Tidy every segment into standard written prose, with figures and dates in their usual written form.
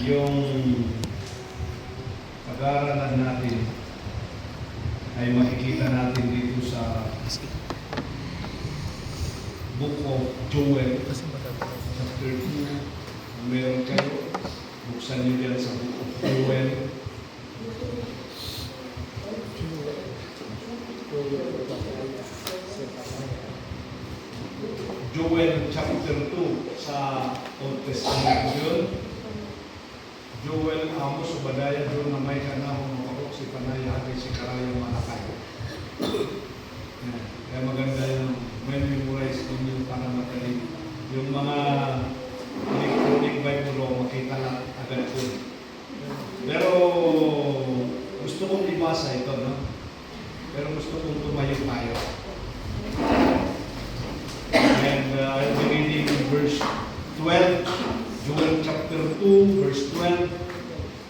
yung pag-aaralan natin ay makikita natin dito sa Book of Joel, chapter 2. Kung meron kayo, buksan niyo dyan sa Book of Joel. Joel chapter 2 sa Old Testament yun. Joel, Amos, Obadiah, Joel, Namay, Kanahon, Makakok, si Panay, Hagay, si Karaya, Malakay. Kaya maganda yung memorize ninyo para madali. Yung mga electronic Bible, makita lang agad yun. Pero gusto kong ibasa ito, no? Pero gusto kong tumayo tayo. And I'll be reading verse 12, Joel chapter 2, verse 12.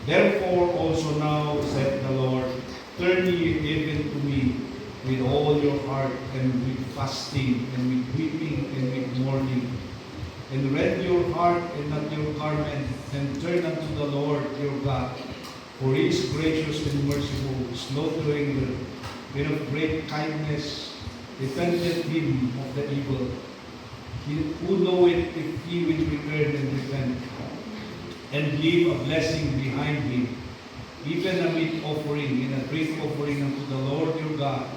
Therefore also now, said the Lord, turn ye even to me with all your heart, and with fasting, and with weeping, and with mourning. And rend your heart and not your garment, and turn unto the Lord your God. For he is gracious and merciful, slow to anger, and of great kindness, repenteth him of the evil. He who knoweth if he will return and repent, and leave a blessing behind him, even a meat offering and a drink offering unto the Lord your God.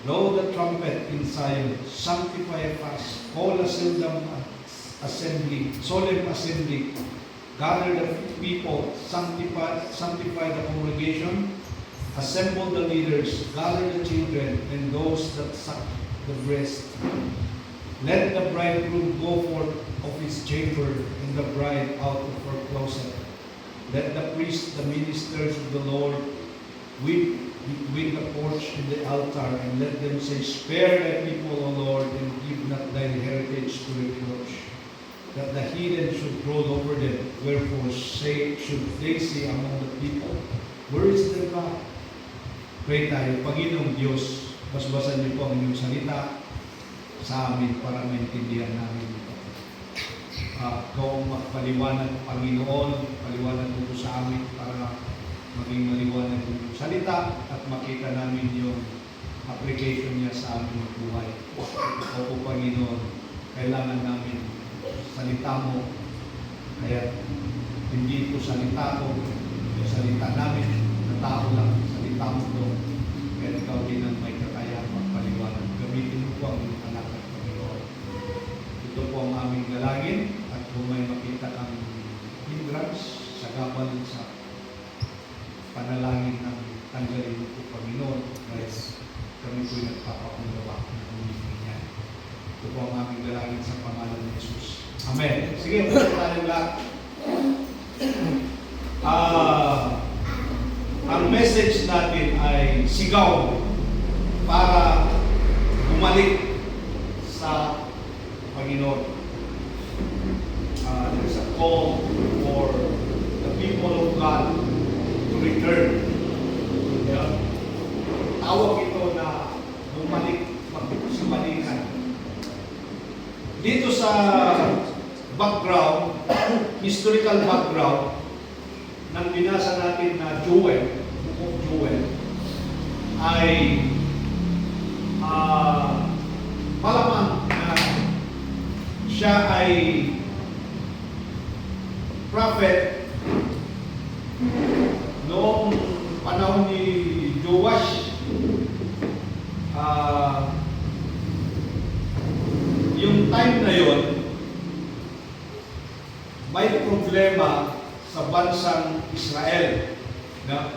Blow the trumpet in Zion, sanctify a fast, call a solemn assembly, gather the people, sanctify the congregation, assemble the leaders, gather the children, and those that suck the breast. Let the bridegroom go forth of his chamber, and the bride out of her closet. Let the priests, the ministers of the Lord, weep between the porch and the altar, and let them say, Spare thy people, O Lord, and give not thine heritage to reproach, that the heathen should rule over them. Wherefore should they say among the people, Where is their God? Pray tayo. Panginoong Diyos, basbasan niyo po ang inyong salita sa amin para maintindihan namin ito. Ikaw magpaliwanag, Panginoon, paliwanag mo sa amin para maging maliwanag yung salita at makita namin yung application niya sa aming buhay. O po, Panginoon, kailangan namin salita mo. Kaya hindi ito salita ko, yung salita namin, na tao lang, salita mo ito. Kaya ikaw din ang may kakayang magpaliwanag. Gamitin mo po ang iyong anak at Panginoon. Ito po ang aming galangin at kung may makita kang hindrance, sagabal sa panalangin ng tanggalin mo po, Panginoon, dahil kami po'y nagpapakundawa ng umibig niya. Ito po ang aming dalangin sa pangalan ni Jesus. Amen. Sige, ulit tayo lahat. Ang message natin ay sigaw para bumalik sa Panginoon. There's a call for the people of God to return. Yeah. Tawag ito na bumalik, magsibalikan. Dito sa background, historical background, ng binasa natin na Joel, Book of Joel, ay malamang na siya ay prophet noong panahon ni Joash. Yung time na yon, may problema sa bansang Israel. No?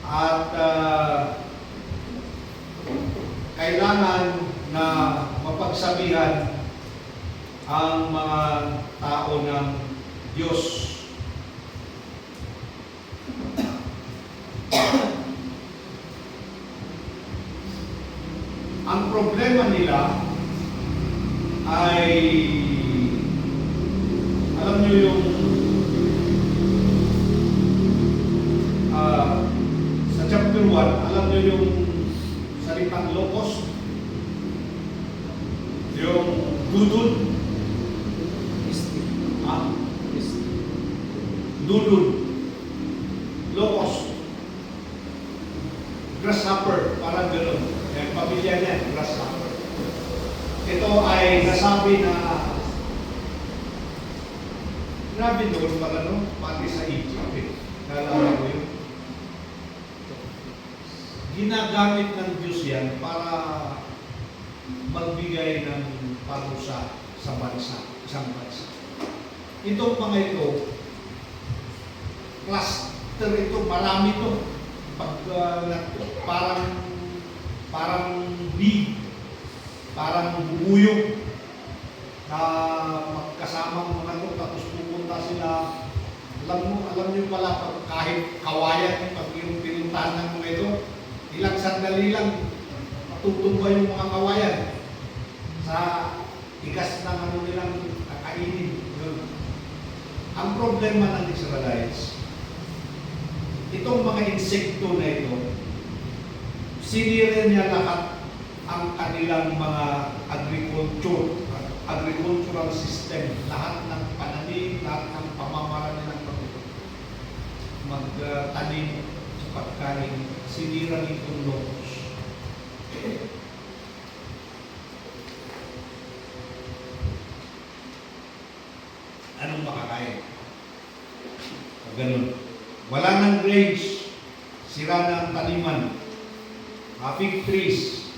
At kailangan na mapagsabihan ang mga tao ng Diyos. Ang problema nila ay, alam niyo yung sa chapter 1, alam niyo yung salitang locust, yung dudun, dudun, locust, grasshopper, parang gano'n. Yung pamilya niya, grasshopper. Ito ay nasabi na grabe doon pala no, pati sa Egypt eh. Nalala ko yun. Ginagamit ng Diyos yan para magbigay ng parusa sa bansa, isang bansa. Itong mga ito, cluster ito, marami ito. Parang bee, parang bubuyog na magkasamang mga ito, tapos pupunta sila. Alam nyo pala, kahit kawayan, pag yung pinuntahan ng mga ito, ilang sandali lang, matutumba yung mga kawayan sa tigas ng ano nilang kakainin. Yun. Ang problema ng Israelites, itong mga insekto na ito, sinira niya lahat ang kanilang mga agricultural system, lahat ng pananim, lahat ng pamamaraan nilang magtanim sa pagkain, sinira nitong locust. Anong makakain? Ganun. Wala nang grapes, sira na ang taniman, fig trees,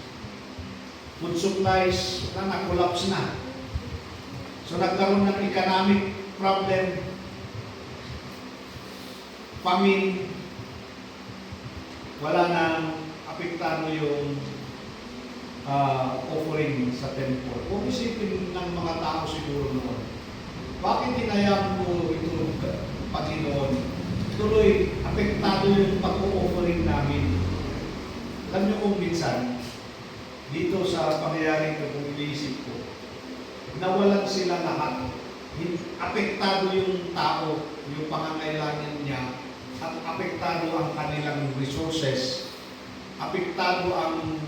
food supplies, na-collapse na. So nagkaroon ng economic problem, famine, wala nang apektado yung offering sa temple. Kung isipin ng mga tao siguro noon, bakit hinayaan mo ito, Panginoon? Tuloy, apektado yung pag-offering namin. Alam niyo kung minsan, dito sa pangyayaring ito, kung iniisip ko, nawalan sila lahat. Apektado yung tao, yung pangangailangan niya, at apektado ang kanilang resources, apektado ang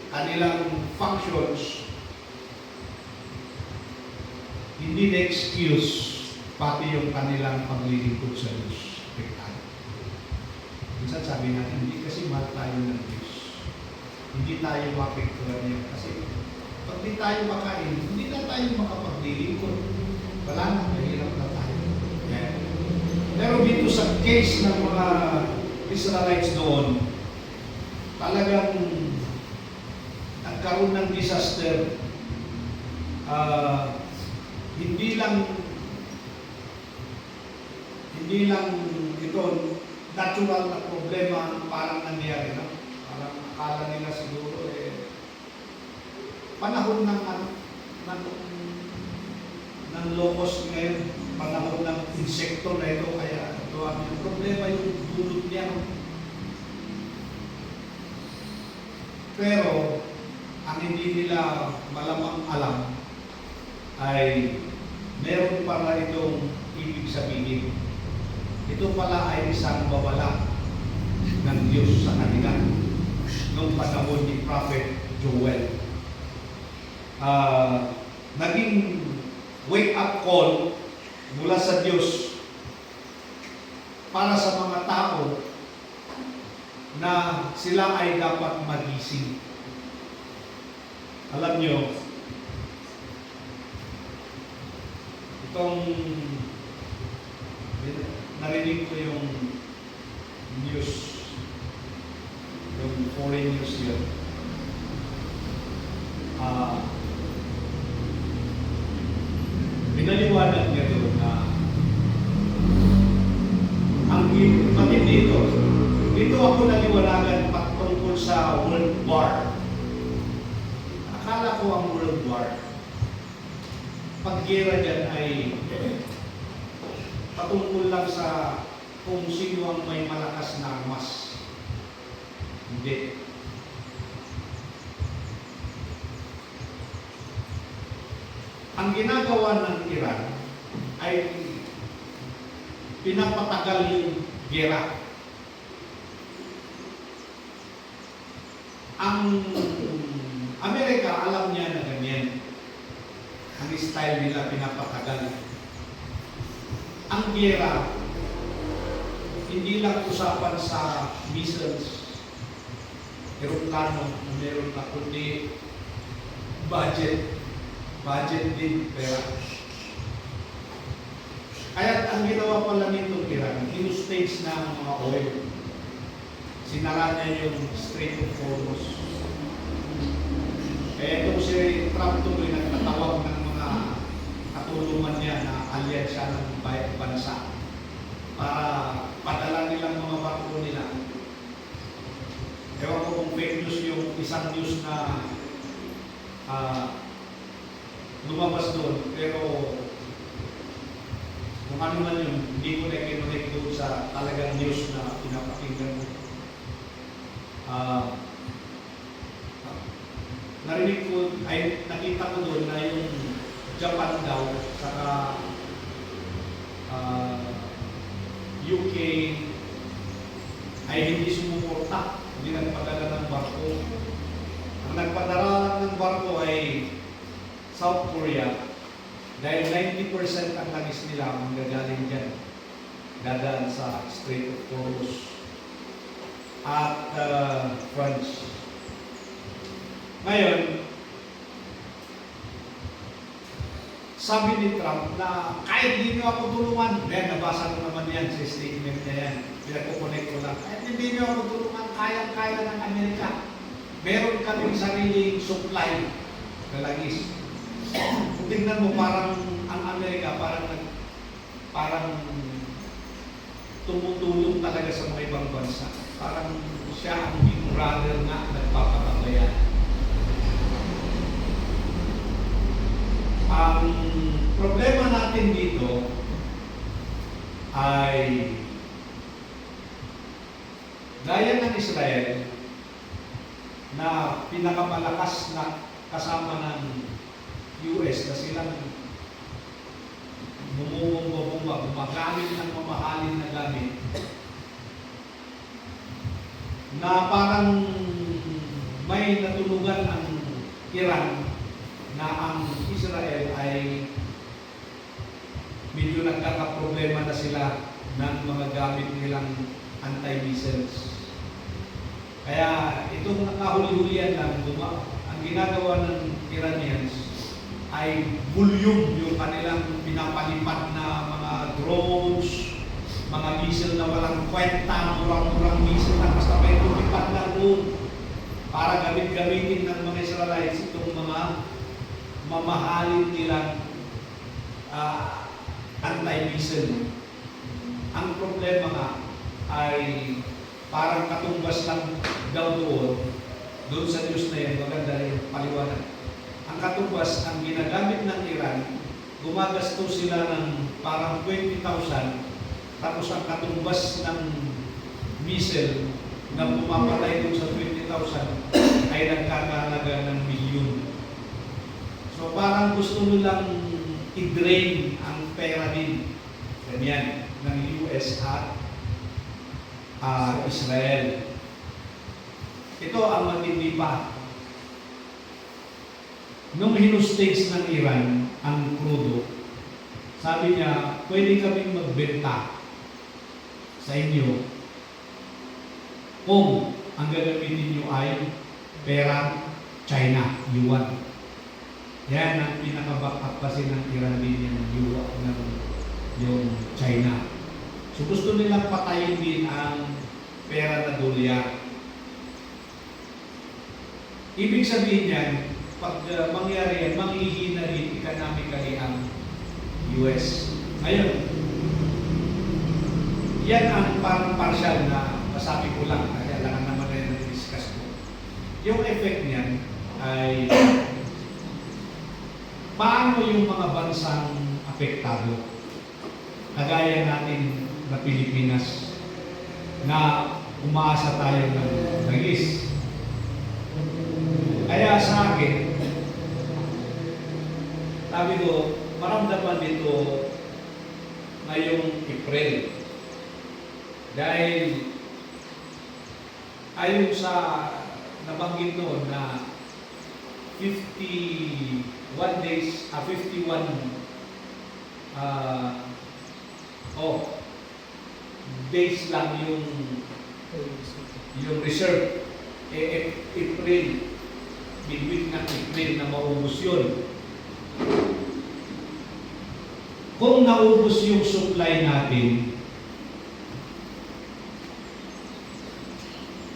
kanilang functions. Hindi na-excuse pati yung kanilang paglilingkod sa Diyos. Apektado. Minsan sabi natin, hindi kasi mahal tayo ng Diyos. Hindi tayo mapektuhan niya kasi pag di tayo makain, hindi na tayo makapaglilingkod. Wala na, mahirap na tayo. Yeah. Pero dito sa case ng mga Israelites doon, talagang nagkaroon ng disaster. Hindi lang ito natural na problema parang nangyari na. Parang akala nila siguro panahon ng locust ngayon, panahon ng insekto na ito, kaya ito ang problema yung dulot niya. Pero ang hindi nila malamang alam ay meron pala itong ibig sabihin. Ito pala ay isang babala ng Diyos sa kanila noong panahon ni Prophet Joel. Naging wake-up call mula sa Diyos para sa mga tao na sila ay dapat magising. Alam nyo, itong narinig ko yung news, yung foreign news yun. Pinaliwanag niya doon na ang matindi dito ako naliwanagan patungkol sa World War. Akala ko ang World War, paggera dyan ay patungkol lang sa kung sino ang may malakas na armas. Hindi. Ang ginagawa ng Iran ay pinapatagal yung gera. Ang Amerika, alam niya na ganyan. Ang style nila pinapatagal. ang giyera, hindi lang usapan sa missiles, eroplano, meron na kundi budget din, pera. Kaya ang ginawa pala nitong Iran, in-stage na ang mga oil. Sinara niya yung Strait of Hormuz. Kaya itong si Trump tuloy nagtatawag ng mga katulungan niya na alyansya ng bansa para padala nilang mga barko nila. Ewan ko kung fake news yung isang news na lumabas doon, pero kung ano man yun, hindi ko na kinonect doon sa talagang news na pinapakinggan mo. Narinig ko, ay nakita ko doon na yung Japan daw, saka UK ay hindi sumuporta, hindi nagpadala ng barko. Ang nagpadala ng barko ay South Korea, dahil 90% ang langis nila manggagaling dyan, dadaan sa Strait of Hormuz at France. Ngayon, sabi ni Trump na kahit hindi niyo ako tulungan, nabasa ko naman yan sa statement niya yan, pinagkukonect ko lang, kahit hindi niyo ako tulungan, kayang-kaya ng Amerika. Meron kaming sariling supply na langis. Kung tingnan mo, parang ang Amerika parang tumutulong talaga sa mga ibang bansa. Parang siya ang big brother na nagpapatabayan. Ang problema natin dito ay gaya ng Israel na pinakamalakas na kasama ng US na silang bumubomba, gumagamit ng mamahalin na gamit na parang may natulugan ang Iran na ang Israel ay medyo nagkakaproblema na sila ng mga gamit nilang anti-missiles. Kaya itong nakahuli-hulian lang, ang ginagawa ng Iranians ay volume yung kanilang pinapalipad na mga drones, mga missile na walang kwenta, murang-murang missile na basta may lumipad na doon para gamitin ng mga Israelites itong mga mamahalin nilang anti-missile. Ang problema nga ay parang katumbas lang daw doon sa news na yan, maganda rin paliwanag. Ang katumbas, ang ginagamit ng Iran, gumagasto sila ng parang 20,000, tapos ang katumbas ng missile na pumapatay doon sa 20,000 ay nagkakahalaga ng milyon. So parang gusto nilang i-drain ang pera din, ganyan, ng US at Israel. Ito ang matindi pa. Nung hinustage ng Iran ang crudo, sabi niya, pwede kaming magbenta sa inyo kung ang gagamitin niyo ay pera China, yuan. Yan ang pinaka-backup kasi ng Iranian yuan ng yung China. So gusto nilang patayin din ang pera na dolyar. Ibig sabihin yan, pag mangyari yan, manghihina rin economically ang US. Ngayon, yan ang parang partial na masabi ko lang, kaya lang naman na yung discuss ko. Yung effect niyan ay paano yung mga bansang apektado? Kagaya natin na Pilipinas na umaasa tayo ng langis. Kaya sa akin, sabi ko, maramdaman dito ngayong April. Dahil ayon sa nabanggit noon na 51 days, 51 Oh, days lang yung reserve. April, midweek ng April na maubos yun. Kung naubos yung supply natin,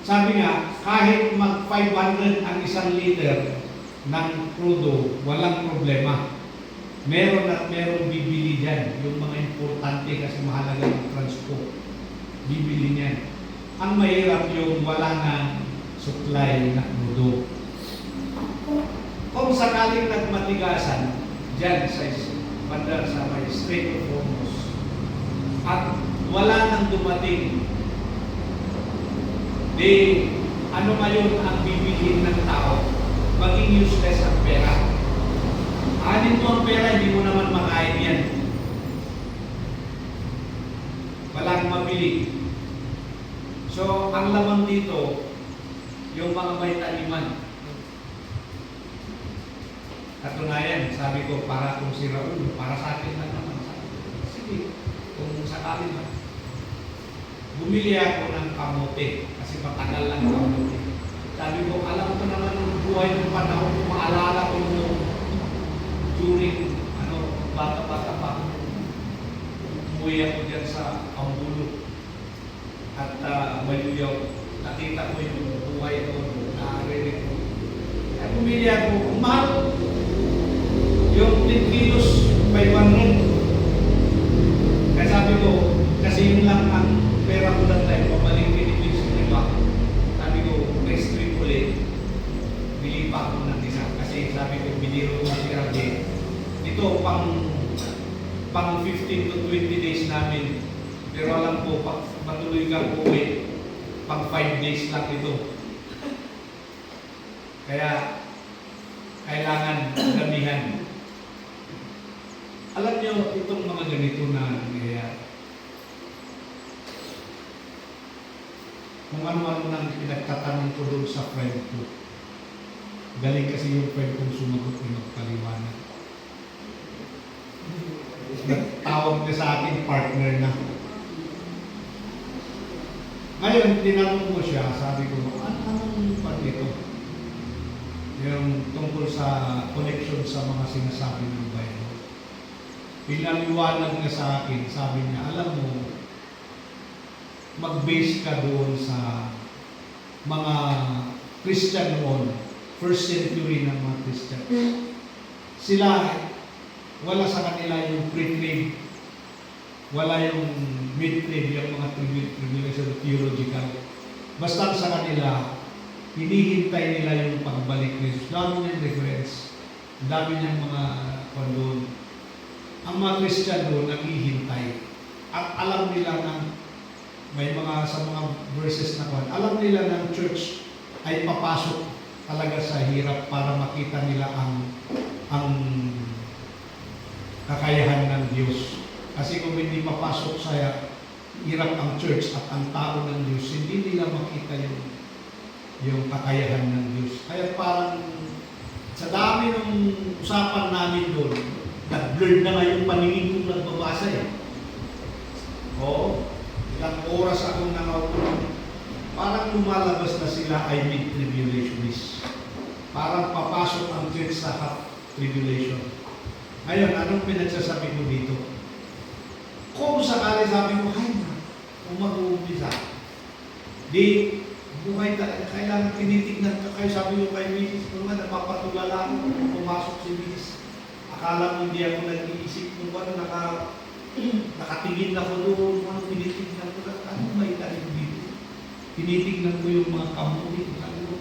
sabi nga, kahit mag 500 ang 1 liter ng crudo, walang problema. Meron at meron bibili dyan. Yung mga importante kasi mahalaga ng transport. Bibili niyan. Ang mahirap yung wala na supply na crudo. Kung sakaling nagmatigasan, dyan sa bandar sa may Strait of Hormuz, at wala nang dumating, di ano ngayon ang bibilihin ng tao, maging useless ang pera. Anin mo ang pera, hindi mo naman makain yan. Walang mabili. So, ang laman dito, yung mga may taniman. Katunayan, sabi ko, para kung si Raul, para sa akin lang naman. Sige, kung sakali ba. Bumili ako ng kamote, kasi matagal lang kamote. Sabi ko, alam ko naman yung buhay ng panahon, maalala ko yung during, bata-bata pa. Umuwi ako dyan sa Ambulo. At Maluyaw, nakita ko yung buhay ko, nakarinig ko. Kaya bumili ako, kung mahal, yung 10 kilos, 500. Kaya sabi ko, kasi yun lang ang pera ko lang tayo, pabalik Philippines yung iba. Sabi ko, next week ulit, bili pa ako ng isa. Kasi sabi ko, biniro ko si RJ. Ito, pang 15 to 20 days namin. Pero alam ko, matuloy kang uwi, pang 5 days lang ito. Kaya, kailangan damihan. Alam niyo, itong mga ganito na nangyayari. Kung ano-ano nang pinagtatanong ko doon sa friend ko. Galing kasi yung friend kong sumagot ng magpaliwanag. Nagtawag niya sa akin, partner na. Ngayon, tinanong ko siya, sabi ko, anong part nito? Yung tungkol sa connection sa mga sinasabi ng Bible. Pinaliwanag niya sa akin, sabi niya, alam mo, mag-base ka doon sa mga Christian noon, first century ng mga Christian. Sila, wala sa kanila yung pre-trib, wala yung mid-trib, yung mga tribulation theological. Basta sa kanila, hinihintay nila yung pagbalik ni Jesus. Dami niyang reference, dami niyang mga doon. Ang mga Christian doon, naghihintay. At alam nila na may mga sa mga verses na kwan, alam nila ng church ay papasok talaga sa hirap para makita nila ang kakayahan ng Diyos. Kasi kung hindi papasok sa hirap ang church at ang tao ng Diyos, hindi nila makita yung kakayahan ng Diyos. Kaya parang sa dami ng usapan namin doon, nag-blurred na nga yung paningin kong nagbabasa eh. Oo. Ilang oras akong nakaupo. Parang lumalabas na sila ay mid-tribulationist. Parang papasok ang church sa half-tribulation. Ngayon, anong pinagsasabi ko dito? Kung sakali sabi ko, ay na, kung mag-uumpisa, di, buhay talaga, kailangan tinitignan ka kayo. Sabi ko kay Mrs. kung nga, napapatulala ako kung pumasok si Mrs. Akala mo hindi ako nag-iisip kung ano, nakatingin ako doon, ano tinitignan ko lang, ano may tayo dito? Tinitignan ko yung mga kamulit, ano?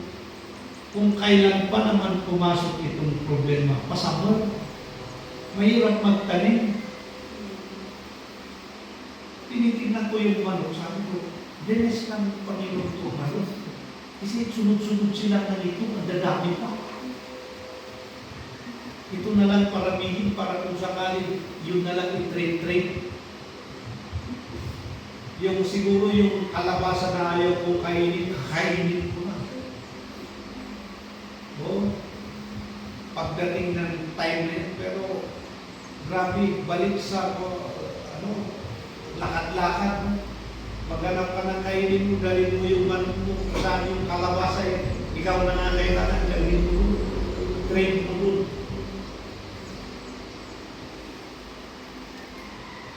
Kung kailan pa naman pumasok itong problema, pasabot. Mahirap magtanim. Tinitignan ko yung manok, sabi ko, dinis ng Panginoon ito, manok. Kasi sunod-sunod sila na nito, ang dadami pa. Ito na lang paramihin para kung sakali, yun na lang i-trade. Yung siguro yung kalabasa na ayaw kong kainin, kakainin ko na. O, pagdating ng time na yun, pero grabe, balik sa lakad-lakad mo. Maghanap ka ng kainin mo, dalhin mo yung manok mo, saan yung kalabasa eh. Ikaw na nga kailangan, dalhin mo doon. Train mo doon.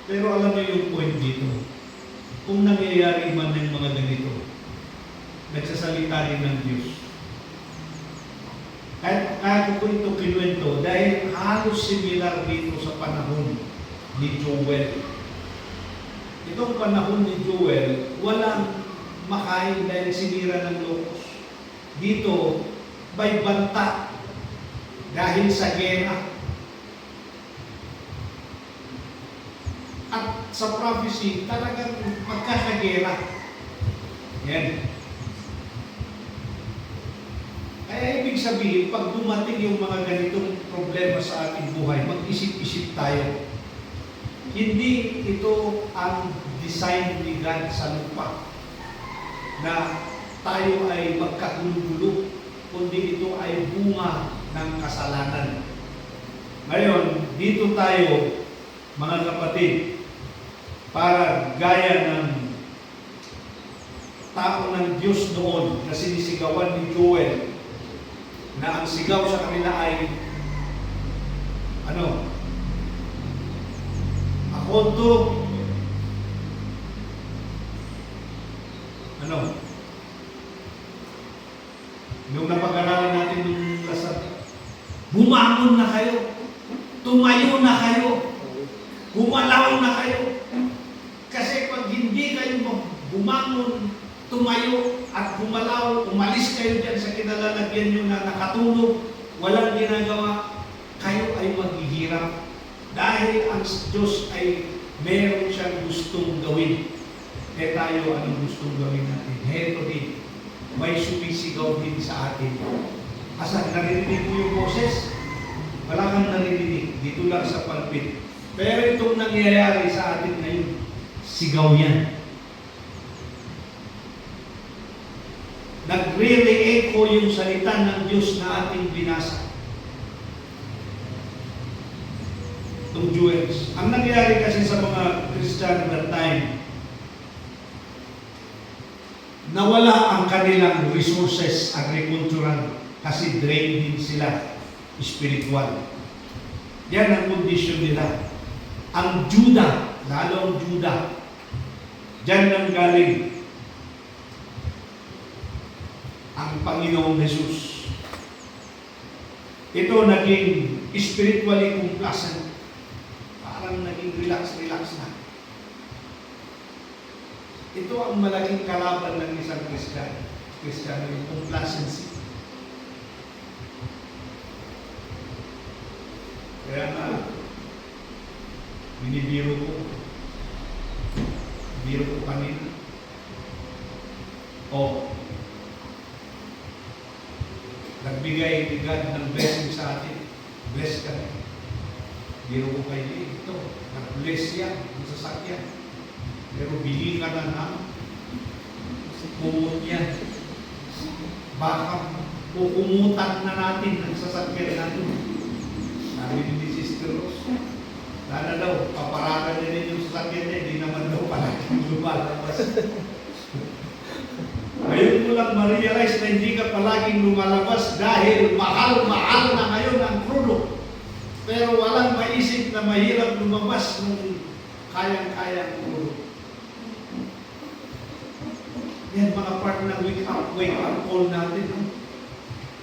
Pero alam niyo yung point dito. Kung nangyayari man ng mga ganito, nagsasalita rin ng Diyos. Kahit ko ito kinuwento, dahil halos similar dito sa panahon ni Joel. Itong panahon ni Joel, walang makain dahil sinira ng locust. Dito, may banta dahil sa gera. At sa prophecy, talagang magkakagera. Yan. Kaya ibig sabihin, pag dumating yung mga ganitong problema sa ating buhay, mag-isip-isip tayo. Hindi ito ang design ni God sa lupa na tayo ay magkagulo-gulo, kundi ito ay bunga ng kasalanan. Ngayon, dito tayo, mga kapatid, para gaya ng tao ng Diyos noon na sinisigawan ni Joel, na ang sigaw sa kanila ay akonto nung napag-aralan natin nung lasat, bumangon na kayo, tumayo na kayo, gumalaw na kayo. Kasi pag hindi kayo bumangon, tumayo at gumalaw, umalis kayo dyan sa kinalalagyan nyo na nakatulog, walang ginagawa, kayo ay maghihirap. Dahil ang Diyos ay meron siyang gustong gawin. Eh tayo, anong gustong gawin natin? Heto din, may sumisigaw din sa atin. Asa, naririnig mo yung boses? Wala kang naririnig, dito lang sa pulpit. Pero itong nangyayari sa atin ngayon, sigaw yan. Nagre-re-echo yung salita ng Diyos na ating binasa. Itong Jewels. Ang nangyayari kasi sa mga Christian that time, nawala ang kanilang resources agricultural kasi drain din sila spiritual. Yan ang condition nila. Ang Juda, lalo ang Juda, dyan nang galing ang Panginoong Jesus. Ito naging spiritually complacent. Parang naging relax na. Ito ang malaking kalaban ng isang Kristiyano, yung complacency. Kaya na, binibiro ko kanina. Nagbigay ni God ng blessing sa atin. Bless ka rin. Biro ko kayo ito. Nag-bless yan, ang sasakyan. Pero bili ka na ng kumot yan. Baka kukumutan na natin ang sasakyan natin. Sabi ni Sister Rose, sana daw, paparada niya rin yung sasakyan niya, hindi naman daw palaging lumalabas. Ngayon mo lang ma-realize na hindi ka palaging lumalabas dahil mahal na ngayon ang crudo. Pero walang maisip na mahirap lumabas nung kayang-kaya ang crudo. Yan mga part ng wake up call natin. No?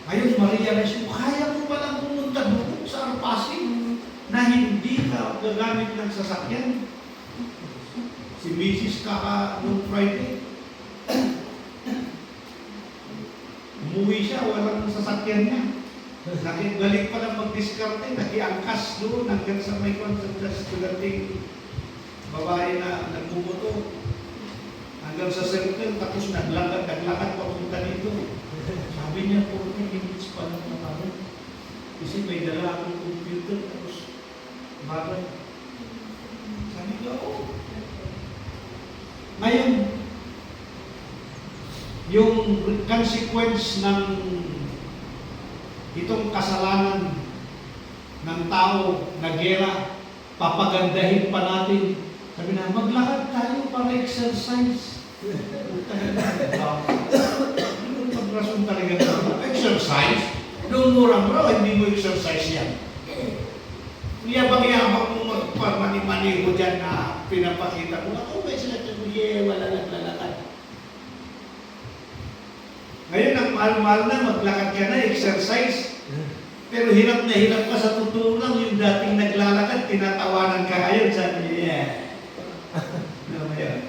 Ngayon ma-realize mo, kaya mo palang pumunta doon sa Arpasig na hindi ka gagamit ng sasakyan. Si Mrs. Kaka nung Friday, umuwi siya, walang sasakyan niya. Galing pa lang mag-discarte, nakiangkas doon hanggang sa may concentration dating babae na nagbumoto. Hanggang sa circle, tapos naglakad papunta dito. Sabi niya, 40 minutes pa lang na kami. Kasi may dala akong computer, tapos bagay. Sabi ko, oo. Ngayon, yung consequence ng itong kasalanan ng tao na gera, papagandahin pa natin Sabi na, maglakad tayo para exercise. Rason talaga na exercise. Noong murang-mura, hindi mo exercise yan. Yabang-yabang mo magpamani-mani ko dyan na pinapakita mo. Ako ba sila ko, wala naglalakad. Ngayon, ang mahal-mahal na, maglakad ka na, exercise. Pero hirap na hirap ka sa totoo lang. Yung dating naglalakad, tinatawanan ka ngayon. Sabi niya, ano ba yan?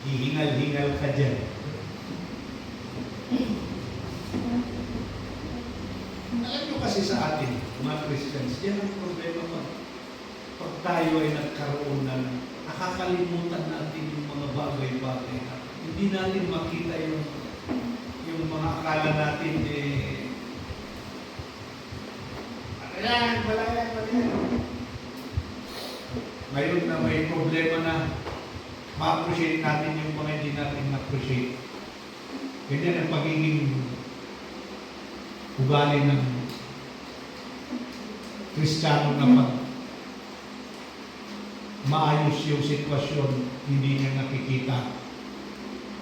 Hihingal-hingal ka dyan. Alam nyo kasi sa atin, mga Christians, yan ang problema mo. Pag tayo ay nagkaroon ng nakakalimutan natin yung mga bagay-bagay na hindi natin makita yung mga akala natin wala yan. Ngayon na may problema na ma-appreciate natin yung mga hindi natin ma-appreciate. Ganyan ang pagiging ugali ng Kristiyano na pag maayos yung sitwasyon, hindi niya nakikita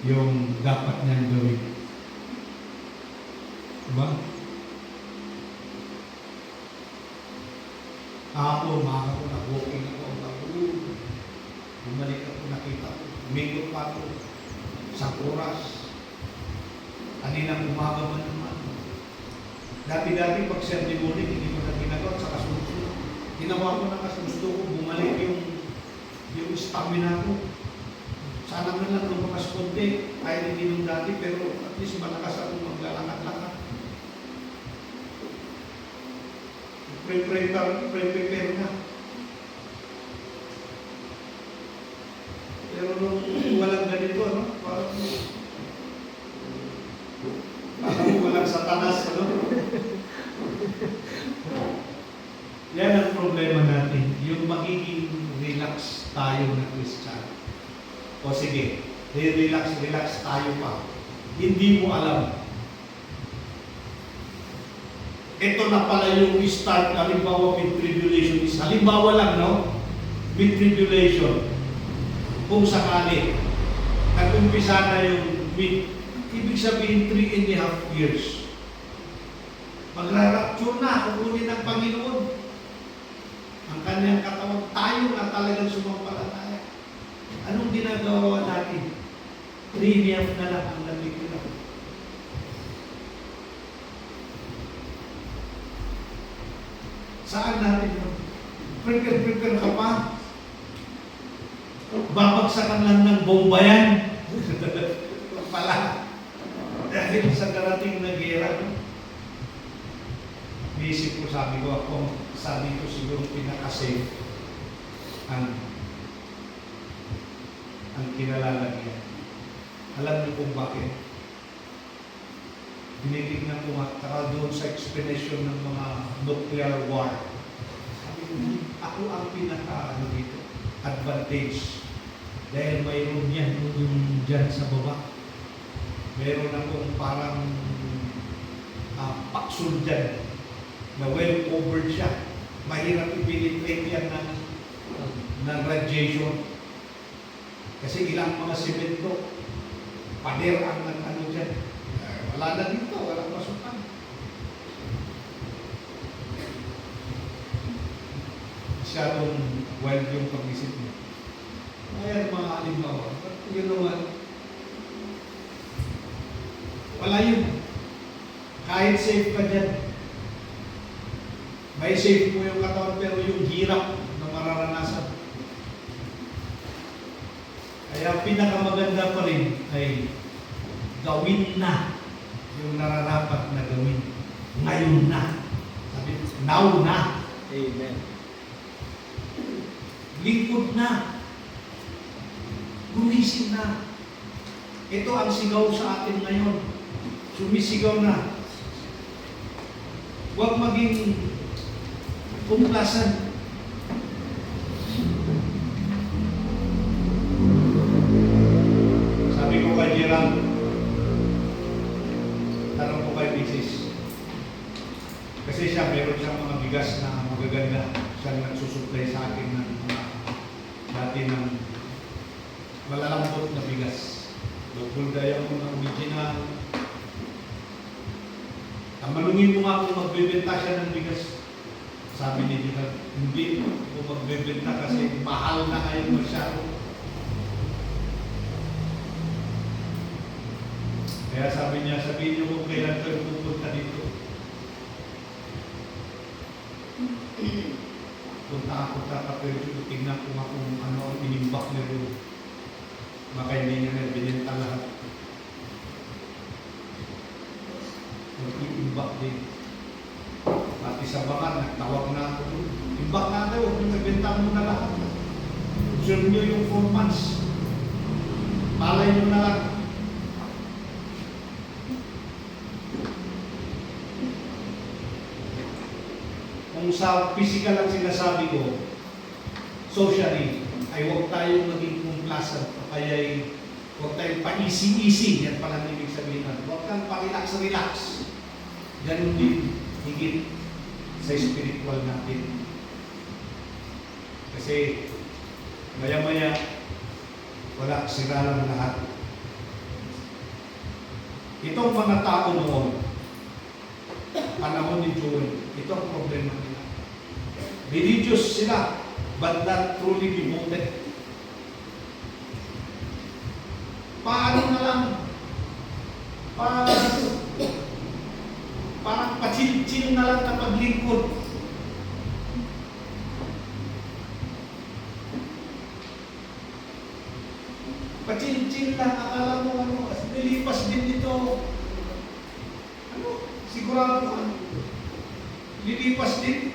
yung dapat niyang gawin. Diba? Ako, nag-walking ako, bumalik ako, nakita ko, umikot pa ako, sa oras, kaninang umaga man naman. Dati-dati pag Sunday morning, hindi ko na ginagawa sa kasunod. Ginawa ko na kasi gusto ko bumalik yung stamina ko. Sana man lang lumakas konti, kahit hindi nung dati, pero at least malakas ako maglalakad-lakad. Prepare na. Pero nung walang ganito, no? Parang walang satanas, ano? Yan ang problema natin, yung magiging relax tayo na Christian. O sige, relax tayo pa. Hindi mo alam. Ito na pala yung start, halimbawa with tribulation is, halimbawa lang, no? With tribulation, kung sakali, nag-umpisa na yung ibig sabihin 3.5 years. Magra-rapture na, kukunin ng Panginoon. Ang kanyang katawan, tayo na talagang sumampalataya. Anong ginagawa natin? 3.5 na lang ang lamig na. Saan natin yun? Prepare ka pa? Babagsakan lang ng bomba yan. Pala. Dahil sa darating na gera, naisip ko, sabi ko siguro pinaka-safe ang kinalalagyan. Alam niyo kung bakit? Tinitignan ko nga, doon sa explanation ng mga nuclear war. Sabi ko, ako ang dito, advantage. Dahil mayroon yan yung dyan sa baba. Mayroon akong parang paksul dyan na well covered siya. Mahirap i-penetrate yan ng radiation. Kasi ilang mga semento, pader ang ano dyan. Wala na dito, walang masukan. Masyadong wild yung pag-isip mo. Ayan mga halimbawa. But you know what? Wala yun. Kahit safe ka dyan. May safe mo yung katawan, pero yung hirap na mararanasan. Kaya pinakamaganda pa rin ay gawin na yung nararapat na gawin. Ngayon na. Sabi, now na. Amen. Lingkod na. Gumising na. Ito ang sigaw sa atin ngayon. Sumisigaw na. Huwag maging kumplasan. Sabi ko kay Gerald, tanong ko kay Mrs. Kasi siya, meron siyang mga bigas na magaganda. Siyang nagsusupply sa akin ng mga dati ng malalambot na bigas. Double diamond na original. Ang malungin mo nga kung magbebenta siya ng bigas. Sabi ni Dina, hindi ko magbebenta kasi mahal na ngayon masyado. Kaya sabi niya, sabihin niyo kung kailan kayo pupunta dito. Punta ako pero tingnan ko nga kung ano ang inimbak niya doon. Baka hindi niya na binenta lahat. Mag-iimbak din. Pati sa bakan, nagtawag na ako doon. Imbak na daw, huwag nagbenta mo na lahat. Observe nyo yung 4 months. Palay nyo na lang. Kung sa physical ang sinasabi ko, socially, ay huwag tayong maging complacent o kaya huwag tayong pa-easy-easy. Yan pala ang ibig sabihin natin. Huwag kang pa-relax-relax. Ganun din, higit sa spiritual natin. Kasi maya-maya, wala, sira lang lahat. Itong mga tao noon, panahon ni Joel, ito ang problema nila. Religious sila, but not truly devoted. Paano na lang, parang pachil-chil na lang na paglingkod. Pachil-chil lang, akala mo ano, nilipas din ito. Ano, sigurado ka. Lilipas din.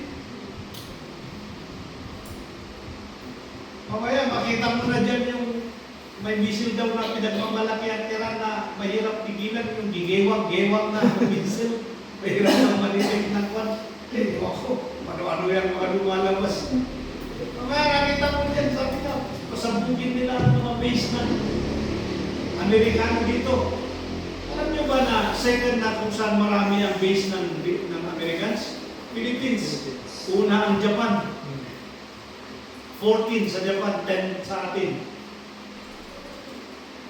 Mamaya, makita mo na dyan yung may misil daw na pinagmamalaki ang tira na mahirap pigilan yung gigewang-gewang na misil. Mahirap na malitik na kwan. Ako, ano yung mga lumalabas. Mamaya, nakita mo dyan, sabi na, pasabugin nila ang mga base ng Amerikano dito. Alam nyo ba na second na kung saan marami ang base ng Americans? Philippines. Una ang Japan. 14 sa Japan, 10 sa atin.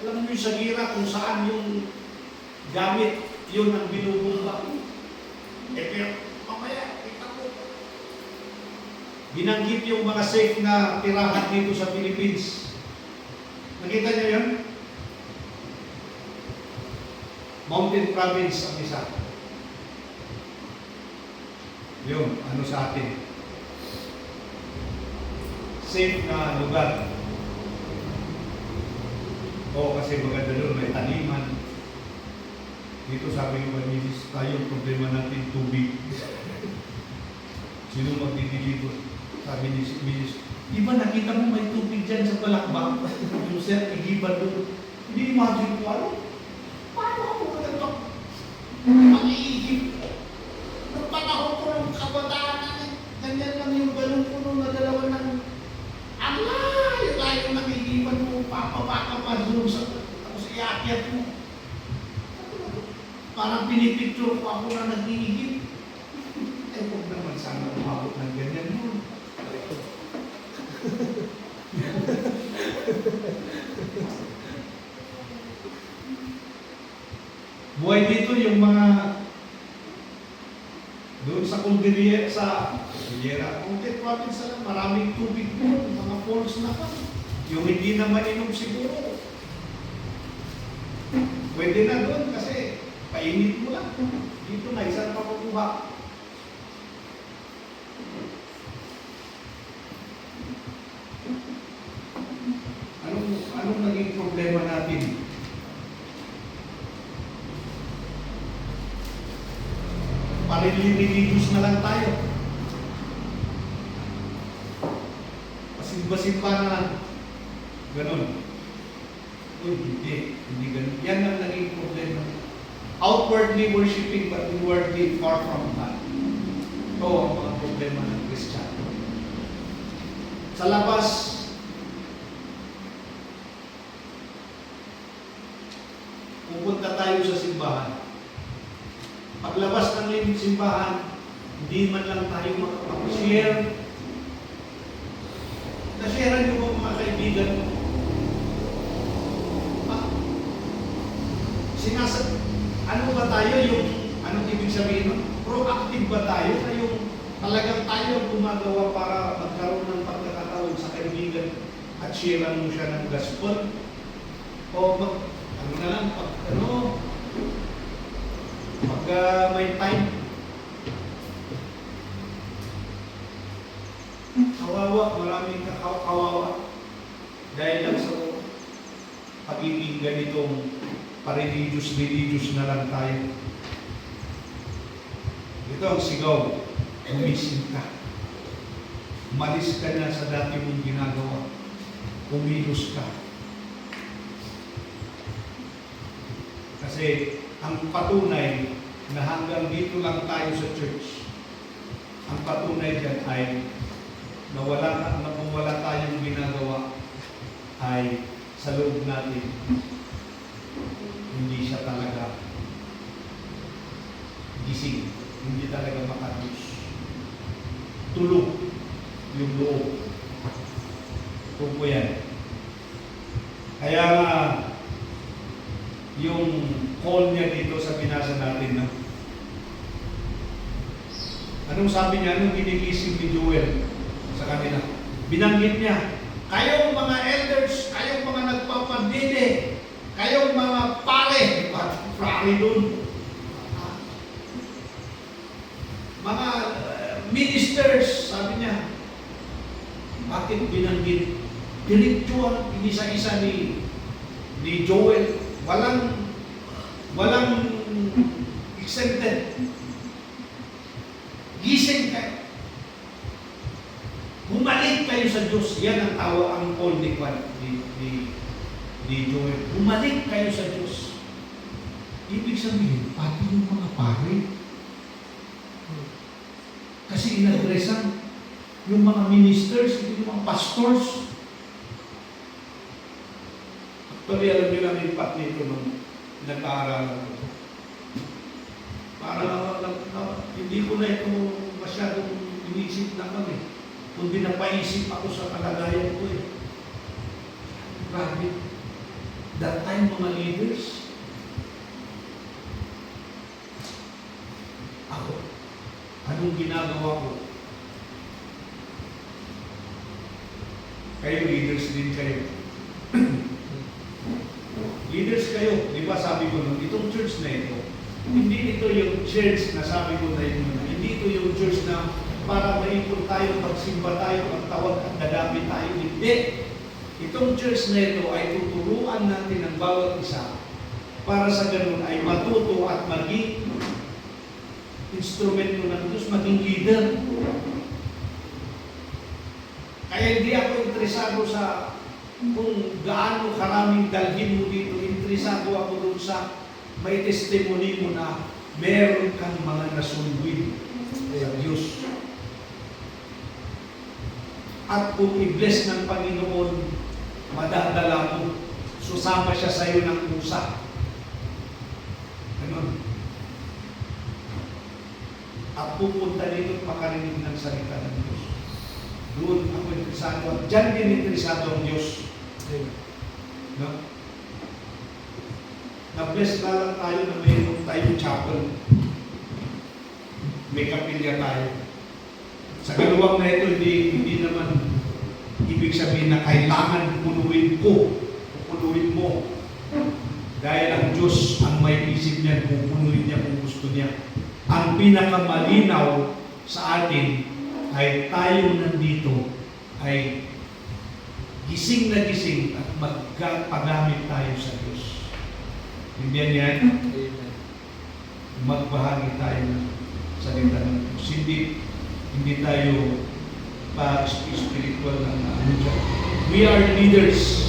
Alam mo yung sa gira kung saan yung gamit, yun ang binubumba. Pero mamaya, kita ko. Binanggit yung mga safe na tirahan dito sa Philippines. Nakita niyo yun? Mountain Province ang isa. Yun, ano sa atin? Safe na lugar. Oo, kasi maganda doon, may taniman. Dito sabi ko, tayo problema natin, tubig. Sino magdidiligo? Sabi ni Miss, di ba nakita mo may tubig dyan sa balakbang? Yung sir, igiba doon. Hindi imagine ko, ano? Paano ako ganito? Mag-iigib. Nung panahon ko ng kabataan natin, ganyan lang yung balong puno na dalawa ng layo nakikipan mo, papabaka pa doon sa tapos iakyat mo. Parang pinipicture ko ako na nag-iigib. Eh, huwag naman sana umabot ng ganyan mo. Buhay dito yung mga doon sa Cordillera, Mountain Province lang, maraming tubig doon, mga falls na pa. Yung hindi na mainom siguro. Pwede na doon kasi painit mo lang. Dito na, isang pakukuha. Anong naging problema natin? Parililigus na lang tayo. Pasimba-simba na lang. Ganon. Uy, hindi ganon. Yan ang naging problema. Outwardly worshiping but inwardly far from God. Ito ang mga problema ng Kristiyano. Sa labas, pupunta tayo sa simbahan. Paglabas ng simbahan, hindi man lang tayo makapag-share. Na-share nyo ba mga kaibigan mo? ano ba tayo yung, anong ibig sabihin nun? Proactive ba tayo na yung talagang tayo ang gumagawa para magkaroon ng pagkakataon sa kaibigan at sharean mo siya ng gospel? O ano na lang, pag may time, kawawa, maraming kawawa dahil lang sa pagiging ganitong pa-religious na lang tayo. Ito ang sigaw, umisin ka. Umalis ka na sa dati mong ginagawa. Umilos ka. Kasi ang patunay na hanggang dito lang tayo sa church, ang patunay dyan ay na wala tayong ginagawa ay sa loob natin hindi siya talaga gising, hindi talaga makatulog. Tulog yung loob. Kung po yan. Kaya yung call niya dito sa binasa natin, no? Anong sabi niya? Anong ginigising ni Joel sa kanila? Binanggit niya, kayong mga elders, kayong mga nagpapadide, kayong mga pare, pare dun, mga ministers, sabi niya, bakit binanggit? Diretsuhan, inisa-isa ni Joel, walang exempted. Gising kayo. Bumalik kayo sa Diyos. Yan ang tawa, ang call ni Joel. Bumalik kayo sa Diyos. Ibig sabihin, pati yung mga pare. Kasi inadresan yung mga ministers, yung mga pastors. Actually, alam nyo lang yung pat nito nung nag-aaral ako. Para hindi ko na ito masyadong inisip naman eh. Kundi napaisip ako sa kalagayan ko eh. Grabe. That time mga leaders, ako, anong ginagawa ko? Kayo, leaders din kayo. Leaders kayo, di ba sabi ko nun, itong church na ito, hindi ito yung church na sabi ko na yun, hindi ito yung church na para maipon tayo, magsimba tayo, magtawag at dadami tayo. Hindi. Itong church na ito ay tuturuan natin ang bawat isa para sa ganun ay matuto at maging instrumento ng Diyos, maging leader. Kaya hindi ako interesado sa kung gaano karaming dalhin mo dito. Interesado ako doon sa may testimony mo na meron kang mga nasulwin sa Diyos. At kung i-bless ng Panginoon, madadala mo. Susama siya sa iyo ng pusa. Ganun. At pupunta dito at makarinig ng salita ng Diyos. Doon ako interesado. At dyan din interesado ang Diyos. No? Na-bless na lang tayo na mayroon tayong chapel. May kapilya tayo. Sa galuwang na ito, hindi naman ibig sabihin na kailangan punuin ko, punuin mo. Dahil ang Diyos ang may isip niya, pupunuin niya kung gusto niya. Ang pinakamalinaw sa atin ay tayo nandito ay gising na gising at magpagamit tayo sa Diyos. Hindi yan? Magbahagi tayo ng salita ng Diyos. Hindi tayo pa-spiritual na ano dyan. We are leaders.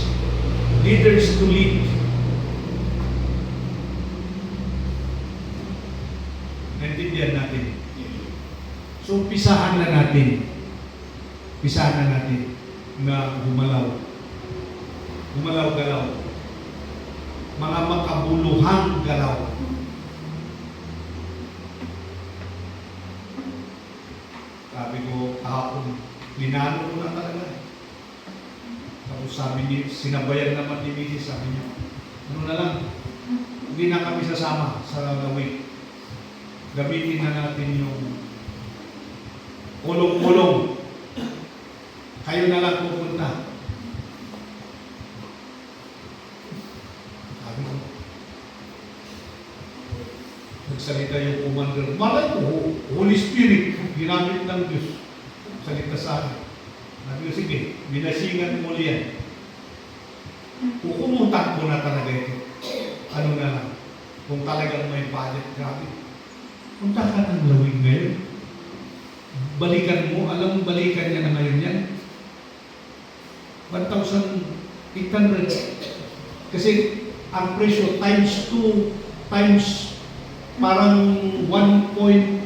Leaders to lead. Naintindihan natin. So, pisahan na natin. Pisahan na natin na gumalaw. Gumalaw-galaw. Mga makabuluhang galaw. Sabi ko, kahapon, linalo ko na talaga. Tapos sabi niya, sinabayan naman ni Mrs. Sabi niya, ano na lang, Hindi na kami sasama sa gawin. Gamitin na natin yung kulong-kulong. Kayo na lang pupunta. Sabi ko, nagsalita yung commander. Malay ko, Holy Spirit, ginamit ng Diyos. Salita sa akin. Sabi ko, sige, binasingan mo yan. Kukumutak mo na talaga ito. Ano na lang, kung talagang may budget, grabe. Punta ka ng lawig ngayon. Balikan mo, alam mo balikan niya na ngayon yan. 1,800. Kasi ang presyo times 2 times parang 1 point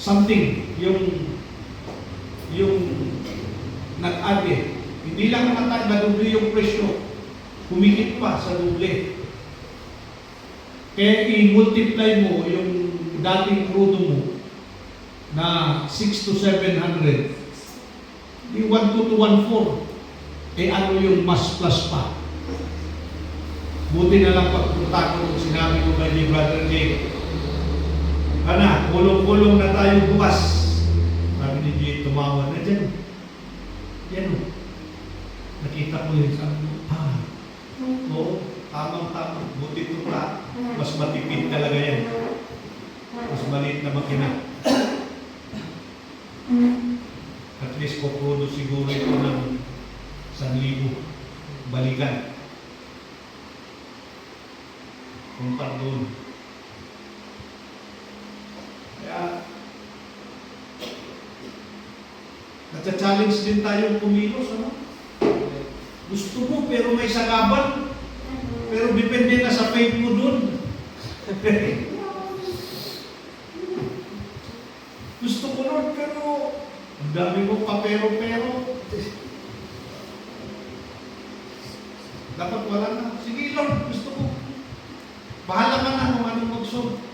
something yung nag-add eh. Hindi lang na-doble yung presyo. Humigit pa sa doble. Kaya i-multiply mo yung dating crudo mo na 6 to 700. Yung 1.2 to 1.4. Eh ano yung mas plus pa? Buti na lang pagpunta ko kung sinabi ko kay Brother Jay. Ana, kulong-kulong na tayo bukas. Sabi ni Jay, tumawa na dyan. Yan o. Nakita ko yun. Sabi ko, oo, tamang-tamang. Buti ito pa. Mas matipid talaga yan. Mas maliit na makina. At least kukudo siguro ito ng 1,000 balikan. Punta doon. Kaya, nagcha-challenge din tayo kumilos, ano? Gusto mo pero may sagaban. Pero depende na sa faith mo doon. Gusto ko Lord, pero ang dami mo pa pero. Dapat wala na. Sige Lord, gusto ko. Bahala ka na kung anong mag-solve.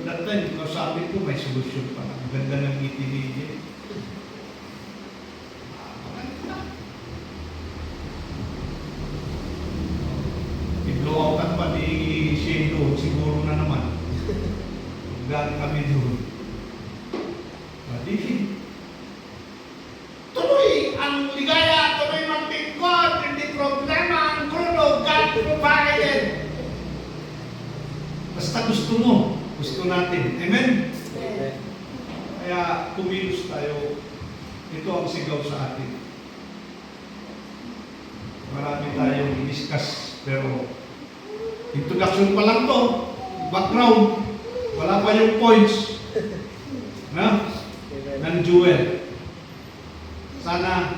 That time, sabi ko may solusyon pa. Ang ganda ng itinigil. I-blow out pa ni Shane doon, siguro na naman. Gaan kami doon. Pwede. Tuloy ang ligaya, tuloy magtingkod, hindi problema ang krudo, God provided. Basta gusto mo, gusto natin. Amen? Amen. Kaya kumilos tayo. Ito ang sigaw sa atin. Marami tayong i-discuss, pero introduction pa lang to, background, wala pa yung points. Na? Ng Jewel. Sana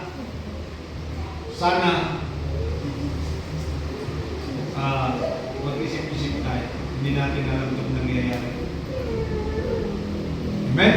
mag-isip-isip tayo. Hindi natin alam itong nangyayari. Amen?